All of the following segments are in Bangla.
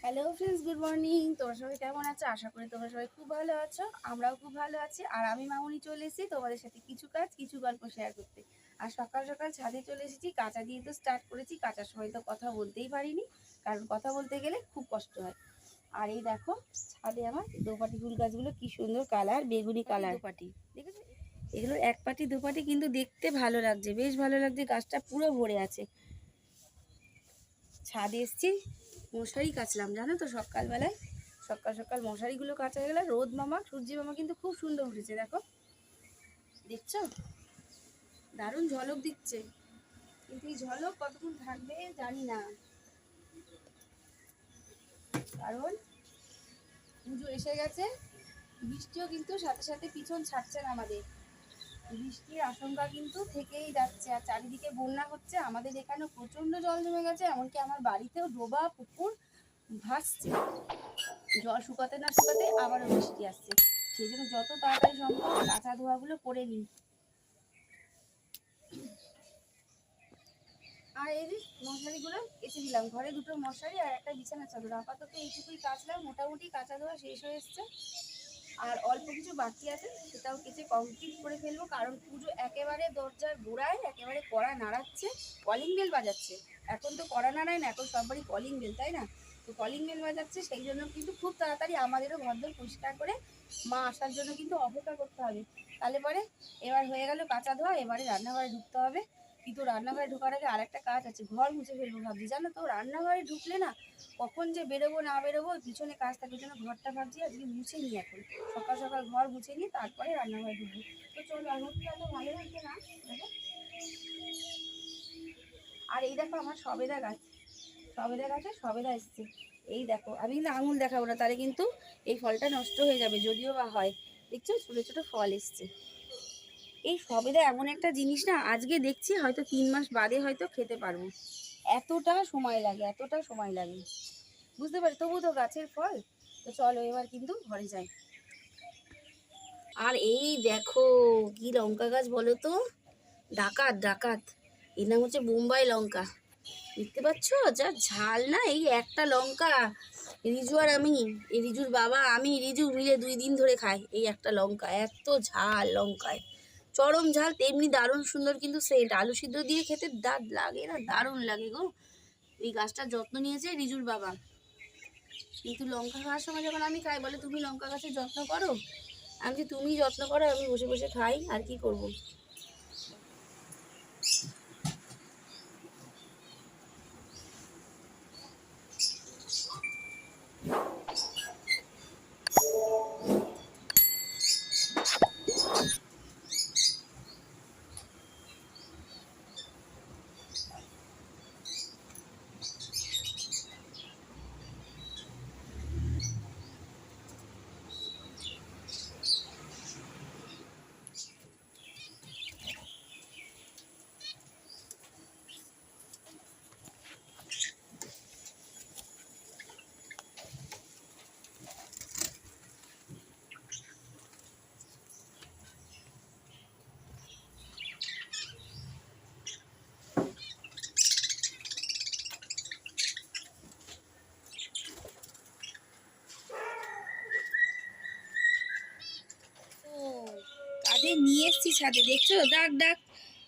Hello friends, good morning. তোমরা সবাই কেমন আছো? আশা করি তোমরা সবাই খুব ভালো আছো। আমরাও খুব ভালো আছি। আর আমি মামুনি চলে এসেছি তোমাদের সাথে কিছু কাজ কিছু গল্প শেয়ার করতে। আর সকাল সকাল ছাদে চলে এসেছি। কাঁচা দিয়ে তো স্টার্ট করেছি। কাঁচার সময় তো কথা বলতেই পারিনি, কারণ কথা বলতে গেলে খুব কষ্ট হয়। আর এই দেখো ছাদে আমার দোপাটি ফুল গাছগুলো কি সুন্দর কালার, বেগুনি কালার দোপাটি। দেখেছো, এগুলোর এক পাটি দুপাটি কিন্তু দেখতে ভালো লাগছে, বেশ ভালো লাগছে। গাছটা পুরো ভরে আছে। ছাদে এসছি, মশারি কাচলাম জানো তো। সকালবেলায় সকাল সকাল মশারিগুলো কাচা হয়ে গেলে রোদ মামা, সূর্যি মামা কিন্তু খুব সুন্দর উঠেছে। দেখো, দেখছো, দারুণ ঝলক দিচ্ছে। কিন্তু এই ঝলক কতক্ষণ থাকবে জানি না, কারণ পুজো এসে গেছে। বৃষ্টিও কিন্তু সাথে সাথে পিছন ছাড়ছে না আমাদের। বৃষ্টির আশঙ্কা কিন্তু থেকেই যাচ্ছে। আর চারিদিকে বন্যা হচ্ছে। আমাদের এখানেও প্রচণ্ড জল জমে গেছে। এমনকি আমার বাড়িতেও ডোবা পুকুর ভাসছে। জল শুকাতে না শুকাতে আবারও বৃষ্টি আসছে। সেই জন্য যত তাড়াতাড়ি সম্ভব কাঁচা ধোয়াগুলো করে নিই। আর এই যে মশারিগুলো কেচে দিলাম, ঘরে দুটো মশারি আর একটা বিছানার চাদর। আপাতত এইটুকুই কাচলাম, মোটামুটি কাঁচা ধোয়া শেষ হয়ে এসছে। আর অল্প কিছু বাকি আছে, সেটাও কেচে কমপ্লিট করে ফেলবো। কারণ পুজো একেবারে দরজার গোড়ায়, একেবারে কড়া নাড়াচ্ছে, কলিং বেল বাজাচ্ছে। এখন তো কড়া নাড়ায় না, এখন সবারই কলিং বেল, তাই না? তো কলিং বেল বাজাচ্ছে, সেই জন্য কিন্তু খুব তাড়াতাড়ি আমাদেরও ঘরদোর পরিষ্কার করে মা আসার জন্য কিন্তু অপেক্ষা করতে হবে। তাহলে পরে এবার হয়ে গেল কাঁচা ধোয়া, এবারে রান্নাঘরে ঢুকতে হবে। কিন্তু রান্নাঘরে ঢোকার আগে আর একটা কাজ আছে, ঘর মুছে ফেলবো ভাবছি। জানো তো, রান্নাঘরে ঢুকলে না কখন যে বেরোবো না বেরোবো, পিছনে কাজ থাকে, জন্য ঘরটা ভাবছি আজকে মুছে নিই। এখন সকাল সকাল ঘর মুছে নিয়ে তারপরে রান্নাঘরে ঢুকবো। তো চলো, আর রোদটা তো ভালো লাগছে না দেখো। আর এই দেখো আমার সবেদা গাছ, সবেদা গাছে সবেদা এসছে। এই দেখো, আমি কিন্তু আঙুল দেখাবো না, তাহলে কিন্তু এই ফলটা নষ্ট হয়ে যাবে, যদিও বা হয়। দেখছো, ছোটো ছোটো ফল এসছে। এই সবেদা এমন একটা জিনিস না, আজকে দেখছি হয়তো 3 মাস বাদে হয়তো খেতে পারবো। এতটা সময় লাগে, এতটা সময় লাগে, বুঝতে পারি। তবু তো গাছের ফল। তো চলো এবার কিন্তু ঘরে যাই। আর এই দেখো কি লঙ্কা গাছ বলো তো, ডাকাত ডাকাত। এর নাম হচ্ছে বোম্বাই লঙ্কা। দেখতে পাচ্ছ যা ঝাল না, এই একটা লঙ্কা রিজু আর আমি, এই রিজুর বাবা আমি রিজু মিলে 2 দিন ধরে খাই এই একটা লঙ্কা। এত ঝাল লঙ্কায়, চরম ঝাল, তেমনি দারুণ সুন্দর। কিন্তু সেন্ট আলু সিদ্ধ দিয়ে খেতে দাঁত লাগে না, দারুণ লাগে গো। এই গাছটার যত্ন নিয়েছে রিজুর বাবা। কিন্তু লঙ্কা খাওয়ার সময় যখন আমি খাই, বলে তুমি লঙ্কা গাছের যত্ন করো। আমি যে তুমি যত্ন করো, আমি বসে বসে খাই, আর কি করব। কাদের নিয়ে এসছি ছাদে, দেখছো? ডাক ডাক,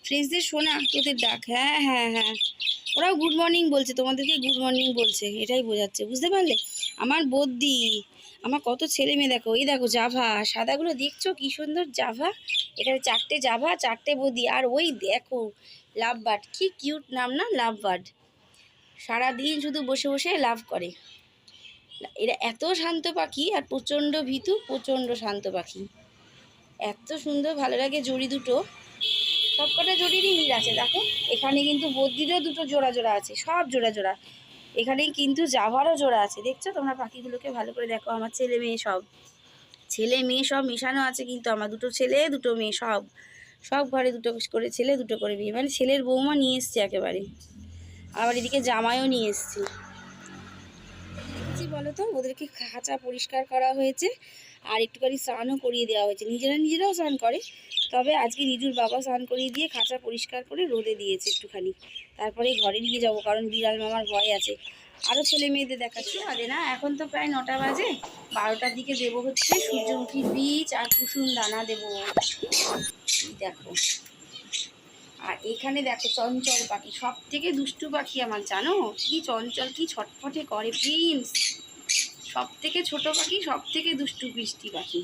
ফ্রেন্ডসদের শোনা তোদের ডাক। হ্যাঁ হ্যাঁ হ্যাঁ, ওরাও গুড মর্নিং বলছে, তোমাদেরকে গুড মর্নিং বলছে, এটাই বোঝাচ্ছে, বুঝতে পারলে? আমার বদ্দি, আমার কত ছেলে মেয়ে দেখো। এই দেখো জাভা, সাদাগুলো দেখছো কি সুন্দর জাভা। এখানে 4টে জাভা, 4টে বদ্দি। আর ওই দেখো লাভ বার্ড, কি কিউট নাম না, লাভ বার্ড। সারাদিন শুধু বসে বসে লাভ করে। এরা এত শান্ত পাখি, আর প্রচণ্ড ভীতু, প্রচণ্ড শান্ত পাখি। এত সুন্দর ভালো লাগে। জড়ি দুটো, সবকটা জড়িরই মিল আছে দেখো। এখানে কিন্তু বদ্রিরও দুটো জোড়া জোড়া আছে, সব জোড়া জোড়া। এখানে কিন্তু জাভারও জোড়া আছে। দেখছো তোমরা পাখিগুলোকে ভালো করে দেখো। আমার ছেলে মেয়ে সব, ছেলে মেয়ে সব মেশানো আছে। কিন্তু আমার দুটো ছেলে দুটো মেয়ে, সব সব ঘরে দুটো করে ছেলে দুটো করে মেয়ে, মানে ছেলের বৌমা নিয়ে এসছে একেবারে। আবার এদিকে জামাইও নিয়ে এসছি। দেখছি বলো তো, ওদেরকে খাঁচা পরিষ্কার করা হয়েছে, আর একটুখানি স্নানও করিয়ে দেওয়া হয়েছে। নিজেরাও স্নান করে, তবে আজকে রিজুর বাবা স্নান করিয়ে দিয়ে খাঁচা পরিষ্কার করে রোদে দিয়েছে একটুখানি। তারপরে ঘরে নিয়ে যাব, কারণ বিড়াল মামার ভয় আছে। আরও ছেলে মেয়েদের দেখাচ্ছি। আরে না, এখন তো প্রায় 9টা বাজে, 12টার দিকে দেবো হচ্ছে সূর্যমুখীর বীজ আর কুসুম দানা দেবো। দেখো, আর এখানে দেখো চঞ্চল পাখি, সব থেকে দুষ্টু পাখি আমার, জানো কি চঞ্চল, কি ছটফটে করে প্রিন্স, সব থেকে ছোট পাখি, সব থেকে দুষ্টু বৃষ্টি পাখি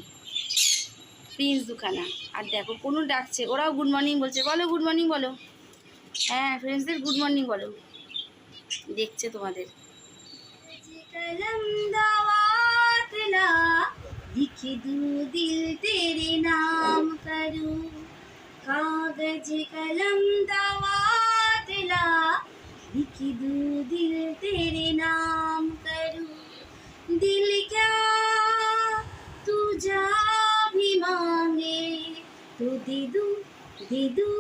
প্রিন্স দুখানা। আর দেখো কোনো ডাকছে, ওরাও গুড মর্নিং বলছে, বলো গুড মর্নিং বলো। হ্যাঁ ফ্রেন্ডসদের গুড মর্নিং বলো, দেখছে তোমাদের। कलम दावात ला लिख दूं दिल तेरे नाम करूं, कागज कलम दावात ला लिख दूं दिल तेरे नाम करूं, दिल क्या तू जा भी मांगे तो दे दूं दे दूं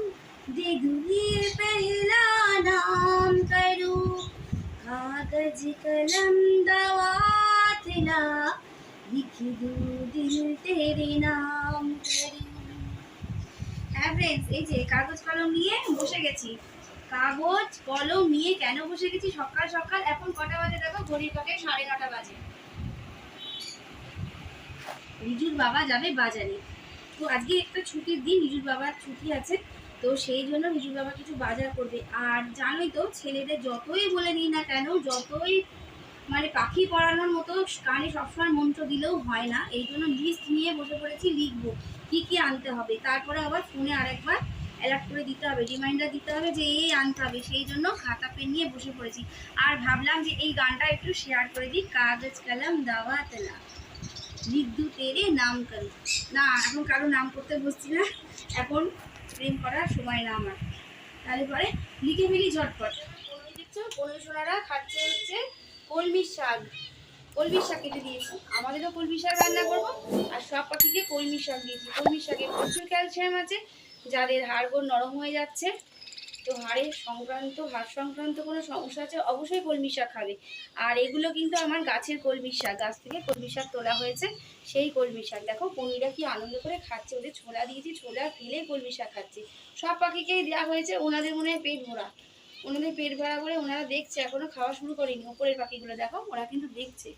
दे दूं, ये पहला नाम करूं, कागज कलम दवात ला लिख दूं दिल तेरे नाम करूं। হ্যাঁ ফ্রেন্ডস, এই যে কাগজ কলম নিয়ে বসে গেছি। কাগজ কলম নিয়ে কেন বসে গেছি সকাল সকাল? এখন কটা বাজে দেখো, ঘড়ির কাঁটায় 9:30 বাজে। রিজুর বাবা যাবে বাজারে, তো আজকে একটা ছুটির দিন, রিজুর বাবার ছুটি আছে, তো সেই জন্য রিজুর বাবা কিছু বাজার করবে। আর জানোই তো ছেলেদের যতই বলে নিই না কেন, যতই মানে পাখি পড়ানোর মতো কানে সবসময় মন্ত্র দিলেও হয় না, এই জন্য লিস্ট নিয়ে বসে পড়েছি, লিখবো কি কি আনতে হবে, তারপরে আবার ফোনে আরেকবার অ্যালার্ট করে দিতে হবে, রিমাইন্ডার দিতে হবে যে এই আনতে হবে, সেই জন্য খাতা পেন নিয়ে বসে পড়েছি। আর ভাবলাম যে এই গানটা একটু শেয়ার করে দিই, কাগজ কলম দাওয়াত লা লিখ দু তেরে নাম করু। না, এখন কারো নাম করতে বসছি না, এখন প্রেম করার সময় না আমার, তাহলে পরে লিখে ফেলি ঝটপট। দেখছো কলমি সোনারা খাচ্ছে হচ্ছে কলমির শাক, কলমির শাক কেটে দিয়েছি, আমাদেরও কলমি শাক রান্না করবো, আর সব পাখিকে কলমির শাক দিয়েছি। কলমির শাকে প্রচুর ক্যালসিয়াম আছে, যাদের হাড়গোড় নরম হয়ে যাচ্ছে, তো হাড় সংক্রান্ত কোনো সমস্যা আছে, অবশ্যই কলমি শাক খাবে। আর এগুলো কিন্তু আমার গাছের কলমি শাক, গাছ থেকে কলমি শাক তোলা হয়েছে, সেই কলমি শাক। দেখো পনিরা কি আনন্দ করে খাচ্ছে, ওদের ছোলা দিয়েছি, ছোলা ফেলে কলমি শাক খাচ্ছে। সব পাখিকেই দেওয়া হয়েছে, ওনাদের মনে হয় পেট ভরা, ওনাদের পেট ভরা বলে ওনারা দেখছে, এখনো খাওয়া শুরু করেনি। উপরের পাখিগুলো দেখো, ওরা কিন্তু দেখছে,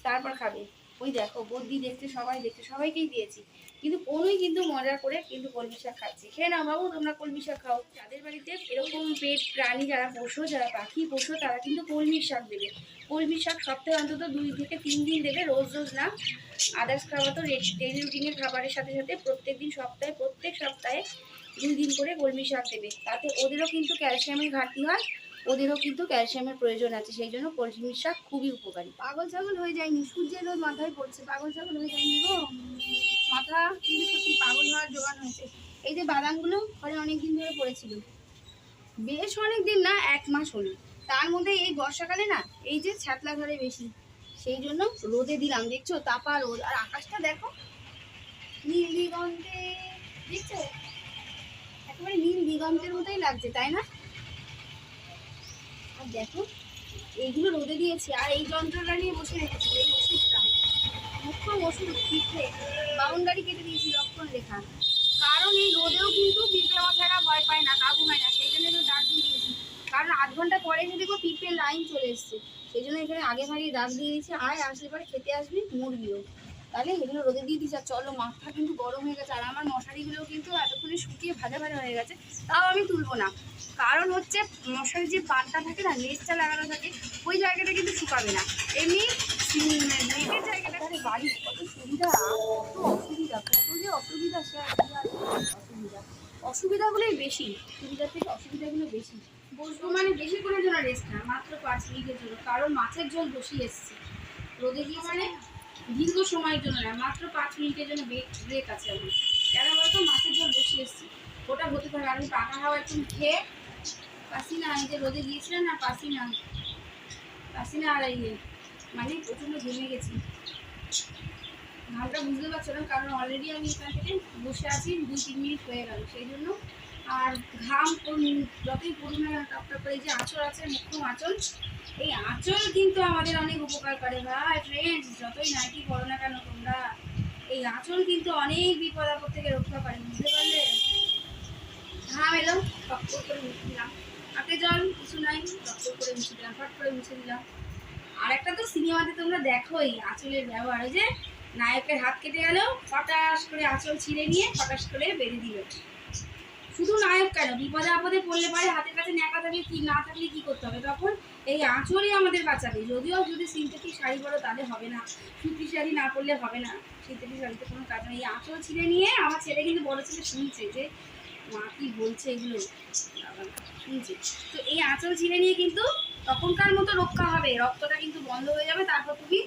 তারপর খাবে। ওই দেখো বদ্যি দেখতে, সবাই দেখতে, সবাইকেই দিয়েছি, কিন্তু কোনোই কিন্তু মজা করে কিন্তু কলমি শাক খাচ্ছে। খেয়ে নাও বাবু, তোমরা কলমি শাক খাও। যাদের বাড়িতে এরকম পেট প্রাণী যারা পোষো, যারা পাখি পোষো, তারা কিন্তু কলমি শাক দেবে। কলমি শাক সপ্তাহে অন্তত 2 থেকে 3 দিন দেবে, রোজ রোজ না। আদার্স খাওয়া তো ডেইলি রুটিনের খাবারের সাথে সাথে প্রত্যেক সপ্তাহে 2 দিন করে কলমি শাক দেবে, তাতে ওদেরও কিন্তু ক্যালসিয়ামের ঘাটতি হয়, ওদেরও কিন্তু ক্যালসিয়ামের প্রয়োজন আছে, সেই জন্য কলমি শাক খুবই উপকারী। পাগল ছাগল হয়ে যায়নি, সূর্যের রোদ মাথায় পড়ছে, পাগল ছাগল হয়ে যায়নি গো, মাথা কিন্তু সত্যি পাগল হওয়ার জোগান হয়েছে। এই যে বাদামগুলো ঘরে অনেকদিন ধরে পড়েছিল, বেশ অনেক দিন না, 1 মাস হলো, তার মধ্যে এই বর্ষাকালে না এই যে ছ্যাতলা ধরে বেশি, সেই জন্য রোদে দিলাম। দেখছো তাপা রোদ, আর আকাশটা দেখো নীল দিগন্তে, দেখছো একেবারে নীল দিগন্তের মতোই লাগছে, তাই না? আর দেখো এইগুলো রোদে দিয়েছি, আর এই যন্ত্রটা নিয়ে বসে রেখেছি, এই ওষুধটা, মুখ্য ওষুধ পিঁপড়ে, বাউন্ডারি কেটে দিয়েছি লক্ষণ রেখা, কারণ এই রোদেও কিন্তু পিঁপড়ে মশারা ভয় পায় না, কাবু হয় না, সেই জন্য একটু দাগ দিয়ে দিয়েছি, কারণ আধ ঘন্টা পরে এসে দেখো পিঁপড়ের লাইন চলে এসছে, সেই জন্য এখানে আগে ভাগে দাগ দিয়ে দিয়েছি। আয়, আসলে পরে খেতে আসবি মুরগিও, তাহলে এগুলো রোদে দিয়ে দিচ্ছি। আর চলো, মাথা কিন্তু গরম হয়ে গেছে, আর আমার মশারিগুলোও কিন্তু এতক্ষণে শুকিয়ে ভাজা ভাজা হয়ে গেছে, তাও আমি তুলবো না, কারণ হচ্ছে মশারির যে পাটটা থাকে না, লেজটা লাগানো থাকে, ওই জায়গাটা কিন্তু শুকাবে না, এমনি নেটের জায়গাটা। বাড়ি কত সুবিধা, কত অসুবিধা, কত যে অসুবিধা, সে অসুবিধাগুলোই বেশি, সুবিধার থেকে অসুবিধাগুলো বেশি। বসবো মানে বেশি করে জন্য রেস্ট না, মাত্র 5 মিনিটের জন্য, কারণ মাছের ঝোল বসিয়ে এসছে, রোদে গিয়ে মানে দীর্ঘ সময়ের জন্য না, মাত্র 5 মিনিটের জন্য ব্রেক আছে আমি, কেন বলতো মাছের ঝোল বসিয়ে এসছি, ওটা হতে থাকে। আমি পাকা হাওয়া একটু খেয়ে পাসি না, এই যে রোদে গিয়েছিলাম না, পাসি না, আর এই মানে প্রচণ্ড ঘেমে গেছি, ঘামটা বুঝতে পারছো না, কারণ অলরেডি আমি এখান থেকে বসে আছি 2-3 মিনিট হয়ে গেল, সেই জন্য। আর ঘাম যতই পড়ি না টপটা করে, যে আঁচল আছে, মুখ্যম আঁচল, এই আঁচল কিন্তু আমাদের অনেক উপকার করে ভাই ফ্রেন্ডস, যতই নাইটি করো না কেন তোমরা, এই আঁচল কিন্তু অনেক বিপদ আপদ থেকে রক্ষা করে, বুঝতে পারলে? ঘাম এলো, টপ করে মুছে দিলাম, হাতে জল কিছু নাই, টপ করে মুছে দিলাম, ফট করে মুছে দিলাম, আর একটা তো সিনেমাতে তোমরা দেখোই আঁচলের ব্যবহার, ওই যে নায়কের হাত কেটে গেল, ফটাস করে আঁচল ছিঁড়ে নিয়ে ফটাস করে বেরিয়ে দিল। শুধু নায়ক কেন, বিপদে আপদে পড়লে পারে হাতের কাছে ন্যাকা থাকলে কি না থাকলে কি করতে হবে, তখন এই আঁচলই আমাদের বাঁচাবে। যদিও যদি সিনথেটিক শাড়ি পরো তাহলে হবে না, সুতি শাড়ি না পরলে হবে না, সিনথেটিক শাড়িতে কোনো কাজ নেই। এই আঁচল ছিঁড়ে নিয়ে আমার ছেলে কিন্তু বড় ছেলে শুনছে যে মা কি বলছে এগুলো, শুনছে। তো এই আঁচল ছিঁড়ে নিয়ে কিন্তু তখনকার মতো রক্ষা হবে, রক্তটা কিন্তু বন্ধ হয়ে যাবে, তারপর তুমি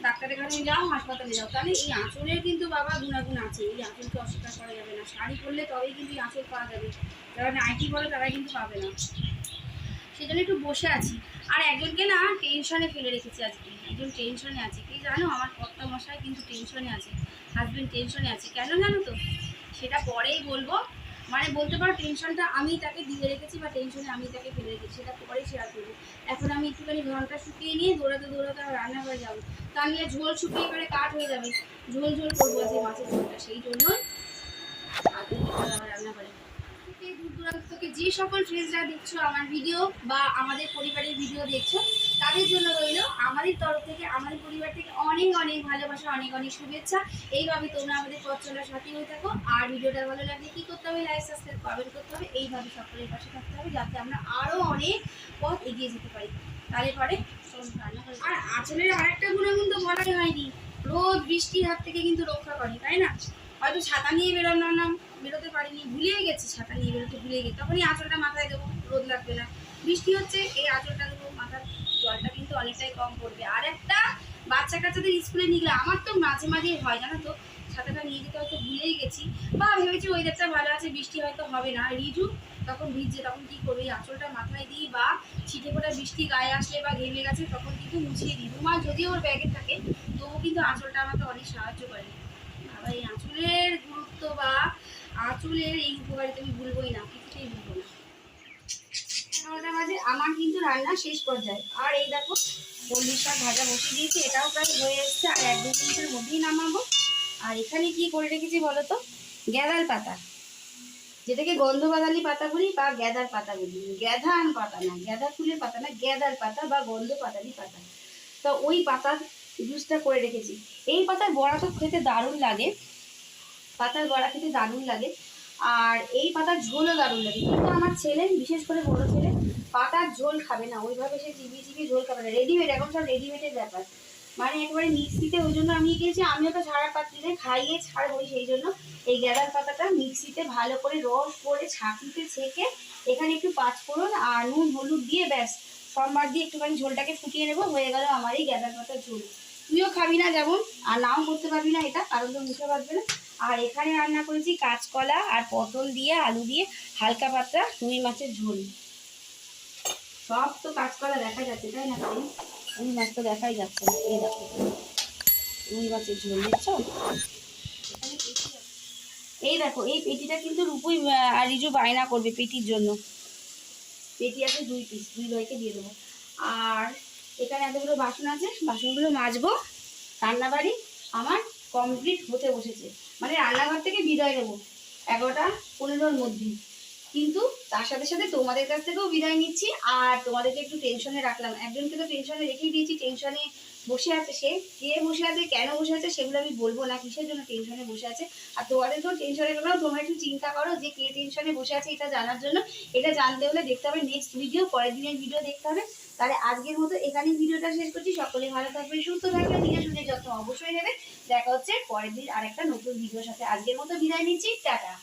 ডাক্তারের কাছে যাও, হাসপাতালে যাও। তাহলে এই আঁচলের কিন্তু বাবা গুণাগুণ আছে, এই আঁচলকে অস্বীকার করা যাবে না। শাড়ি পরলে তবেই কিন্তু এই আঁচল পাওয়া যাবে, যারা নাইটি পরে তারা কিন্তু পাবে না। সেজন্য একটু বসে আছি। আর একজনকে না টেনশনে ফেলে রেখেছি আজকে, একজন টেনশনে আছে, কি জানো, আমার কর্তা মশাই কিন্তু টেনশনে আছে, হাজবেন্ড টেনশনে আছে। কেন জানো তো, সেটা পরেই বলবো। মানে বলতে পারো টেনশনটা আমি তাকে দিয়ে রেখেছি বা টেনশনে আমি তাকে ফেলে রেখেছি, সেটা পরে শেয়ার করবো। এখন আমি একটুখানি ঘন্টা শুকিয়ে নিয়ে দৌড়াতে দৌড়াতে আমার রান্নাঘরে যাবো, তা নিয়ে ঝোল শুকিয়ে করে কাঠ হয়ে যাবে, ঝোল ঝোল করবো যে মাছের ঝোলটা, সেই জন্যই আগে আমার রান্নাঘরে। দূর দূরান্ত থেকে যে সকল ফ্রেন্ডসরা দেখছো আমার ভিডিও বা আমাদের পরিবারের ভিডিও দেখছো, তাদের জন্য রইল আমাদের তরফ থেকে, আমাদের পরিবার থেকে অনেক অনেক ভালোবাসা, অনেক অনেক শুভেচ্ছা। এইভাবে তোমরা আমাদের পথ চলার সাথী হয়ে থাকো। আর ভিডিওটা ভালো লাগলে কী করতে হবে, লাইক সাবস্ক্রাইব কমেন্ট করতে হবে, এইভাবে সকলের পাশে থাকতে হবে যাতে আমরা আরও অনেক পথ এগিয়ে যেতে পারি। তাহলে পরে আর আঁচলের আরেকটা গুণাগুণ তো বলাই হয়নি, রোদ বৃষ্টির হাত থেকে কিন্তু রক্ষা করে, তাই না? হয়তো ছাতা নিয়ে বেরোতে পারিনি, ভুলেই গেছি, ছাতা নিয়ে বেরোতে ভুলে গেছি, তখনই আঁচলটা মাথায় দেবো, রোদ লাগবে না। বৃষ্টি হচ্ছে, এই আঁচলটা দেবো, মাথার জলটা কিন্তু অনেকটাই কম পড়বে। আর একটা বাচ্চা কাচ্চাদের স্কুলে নিয়ে গেলে আমার তো মাঝে মাঝেই হয় জানো তো, ছাতাটা নিয়ে যেতে হয়তো ভুলেই গেছি, বা ভেবেছি ওয়েদারটা ভালো আছে, বৃষ্টি হয়তো হবে না, রিজু তখন ভিজছে, তখন কী করবে, এই আঁচলটা মাথায় দিই, বা ছিটে ফোটা বৃষ্টি গায়ে আসলে বা ঘেমে গেছে তখন কিন্তু মুছিয়ে দিই। রুমাল যদিও ওর ব্যাগে থাকে, তবুও কিন্তু আঁচলটা আমাকে অনেক সাহায্য করে। আবার এই আঁচলের গুরুত্ব বা আঁচলের এই উপকারিতা আমি ভুলবই না, কিছুতেই ভুলবো না। 11টা বাজে, আমার কিন্তু রান্না শেষ পর্যায়ে। আর এই দেখো কলমির শাক ভাজা বসিয়ে দিয়েছি, এটাও প্রায় হয়ে এসছে, আর 1-2 মিনিটের মধ্যেই নামাবো। আর এখানে কি করে রেখেছি বলো তো, গ্যাদার পাতা, যেটাকে গন্ধবাদালি পাতা বলি বা গ্যাদার পাতা বলি, গ্যাধান পাতা না, গ্যাদা ফুলের পাতা না, গ্যাদার পাতা বা গন্ধপাতালি পাতা। তো ওই পাতার জুসটা করে রেখেছি। এই পাতার বড়া তো খেতে দারুণ লাগে, পাতার বড়া খেতে দারুণ লাগে, আর এই পাতার ঝোলও দারুণ লাগে। কিন্তু আমার ছেলে, বিশেষ করে বড় ছেলে, পাতার ঝোল খাবে না, ওইভাবে সে চিবিয়ে চিবিয়ে ঝোল খাবে না, রেডিমেড, এখন সব রেডিমেডের ব্যাপার, মানে একেবারে মিক্সিতে। ওই জন্য আমি গিয়েছি, আমিও তো ছাড়া পাত্রিতে খাইয়ে ছাড়বই, সেই জন্য এই গ্যাদার পাতাটা মিক্সিতে ভালো করে রস করে ছাঁকিতে ছেঁকে এখানে একটু পাঁচফোড়ন আর নুন হলুদ দিয়ে ব্যাস সোমবার দিয়ে একটুখানি ঝোলটাকে ফুটিয়ে নেবো, হয়ে গেল আমার এই গ্যাদার পাতার ঝোল। তুইও খাবি না যেমন, আর নাও করতে পারবি না এটা, কারণ তো মুখে বাঁধবে না। আর এখানে রান্না করেছি কাঁচকলা আর পটল দিয়ে, আলু দিয়ে হালকা পাতলা রুই মাছের ঝোল। সব তো কাঁচকলা দেখা যাচ্ছে, তাই না? রুই মাছ তো দেখাই যাচ্ছে না, এই দেখো রুই মাছের ঝোল, দেখছো? এই দেখো এই পেটিটা কিন্তু রূপুই আর রিজু বায়না করবে পেটির জন্য, পেটি আছে 2 পিস, 2 ভাইকে দিয়ে দেবো। আর এখানে এতগুলো বাসন আছে, বাসনগুলো মাজবো। রান্নাবাড়ি আমার কমপ্লিট হতে বসেছে, মানে রান্নাঘর থেকে বিদায় নেবো 11টা 15-র মধ্যে। কিন্তু তার সাথে সাথে তোমাদের কাছ থেকেও বিদায় নিচ্ছি, আর তোমাদেরকে একটু টেনশনে রাখলাম। একজনকে তো টেনশনে রেখেই দিয়েছি, টেনশনে বসে আছে, সে কে বসে আছে, কেন বসে আছে সেগুলো আমি বলবো না, কিসের জন্য টেনশনে বসে আছে। আর তোমাদেরকেও টেনশনে রাখলাম, তোমরা একটু চিন্তা করো যে কে টেনশনে বসে আছে, এটা জানার জন্য। এটা জানতে হলে দেখতে হবে নেক্সট ভিডিও, পরের দিনের ভিডিও দেখতে হবে। তাহলে আজকের মতো এখানেই ভিডিওটা শেষ করছি। সকলে ভালো থাকবে, সুস্থ থাকবে, নিজের শরীরের যত্ন অবশ্যই নেবে। দেখা হচ্ছে পরের দিন আরেকটা নতুন ভিডিওর সাথে। আজকের মতো বিদায় নিচ্ছি, টাটা।